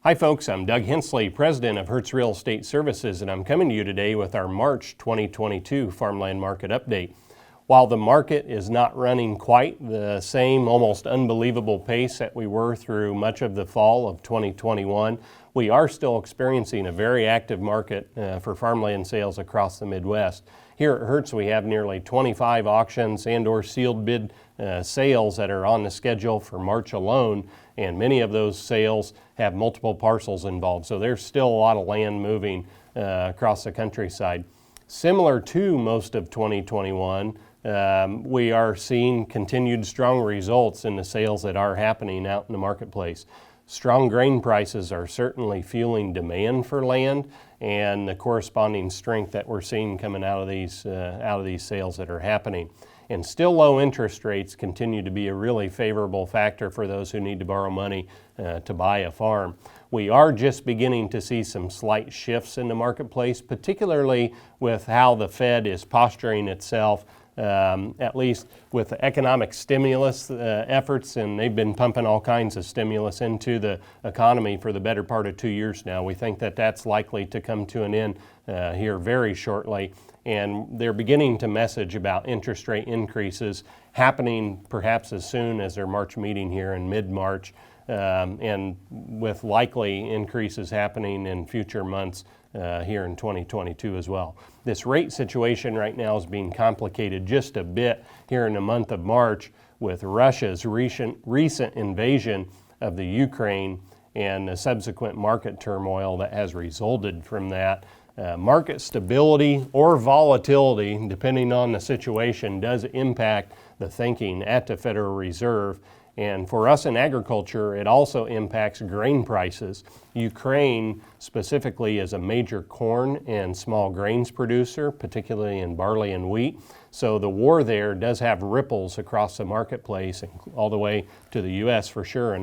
Hi folks, I'm Doug Hensley, President of Hertz Real Estate Services, and I'm coming to you today with our March 2022 Farmland Market Update. While the market is not running quite the same almost unbelievable pace that we were through much of the fall of 2021, we are still experiencing a very active market for farmland sales across the Midwest. Here at Hertz, we have nearly 25 auctions and/or sealed bid sales that are on the schedule for March alone, and many of those sales have multiple parcels involved. So there's still a lot of land moving across the countryside. Similar to most of 2021, we are seeing continued strong results in the sales that are happening out in the marketplace. Strong grain prices are certainly fueling demand for land, and the corresponding strength that we're seeing coming out of these sales that are happening. And still low interest rates continue to be a really favorable factor for those who need to borrow money to buy a farm. We are just beginning to see some slight shifts in the marketplace, particularly with how the Fed is posturing itself, at least with the economic stimulus efforts, and they've been pumping all kinds of stimulus into the economy for the better part of 2 years now. We think that that's likely to come to an end here very shortly, and they're beginning to message about interest rate increases happening perhaps as soon as their March meeting here in mid-March, and with likely increases happening in future months here in 2022 as well. This rate situation right now is being complicated just a bit here in the month of March with Russia's recent invasion of the Ukraine and the subsequent market turmoil that has resulted from that. Market stability or volatility, depending on the situation, does impact the thinking at the Federal Reserve. And for us in agriculture, it also impacts grain prices. Ukraine specifically is a major corn and small grains producer, particularly in barley and wheat. So the war there does have ripples across the marketplace, all the way to the U.S. for sure, in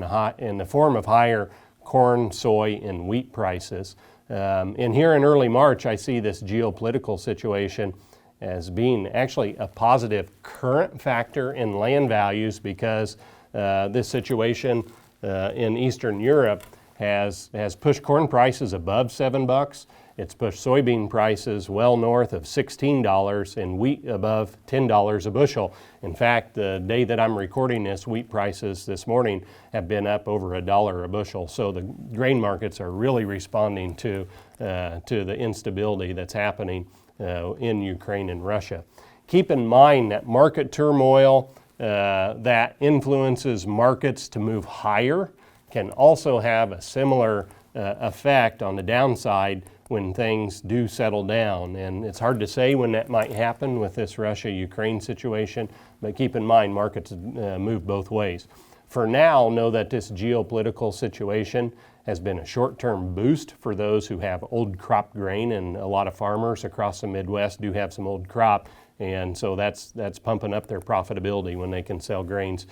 the form of higher corn, soy, and wheat prices. And here in early March, I see this geopolitical situation as being actually a positive current factor in land values, because this situation in Eastern Europe has pushed corn prices above $7. It's pushed soybean prices well north of $16 and wheat above $10 a bushel. In fact, the day that I'm recording this, wheat prices this morning have been up over $1 a bushel. So the grain markets are really responding to the instability that's happening in Ukraine and Russia. Keep in mind that market turmoil that influences markets to move higher can also have a similar effect on the downside when things do settle down. And it's hard to say when that might happen with this Russia-Ukraine situation, but keep in mind markets move both ways. For now, know that this geopolitical situation has been a short-term boost for those who have old crop grain, and a lot of farmers across the Midwest do have some old crop, and so that's pumping up their profitability when they can sell grains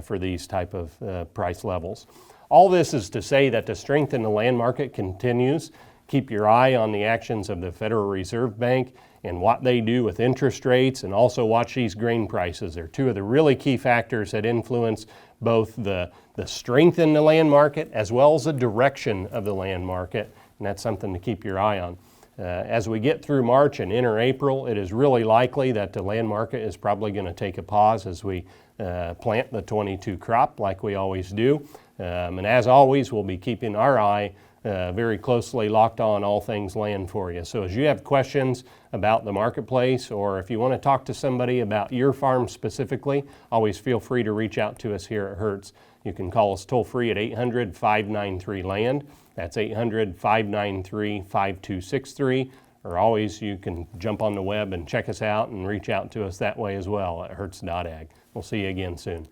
for these type of price levels. All this is to say that the strength in the land market continues. Keep your eye on the actions of the Federal Reserve Bank and what they do with interest rates, and also watch these grain prices. They're two of the really key factors that influence both the strength in the land market as well as the direction of the land market, and that's something to keep your eye on. As we get through March and enter April, it is really likely that the land market is probably going to take a pause as we plant the 22 crop like we always do. And as always, we'll be keeping our eye very closely locked on all things land for you. So as you have questions about the marketplace, or if you want to talk to somebody about your farm specifically, always feel free to reach out to us here at Hertz. You can call us toll free at 800-593-LAND. That's 800-593-5263. Or always you can jump on the web and check us out and reach out to us that way as well at hertz.ag. We'll see you again soon.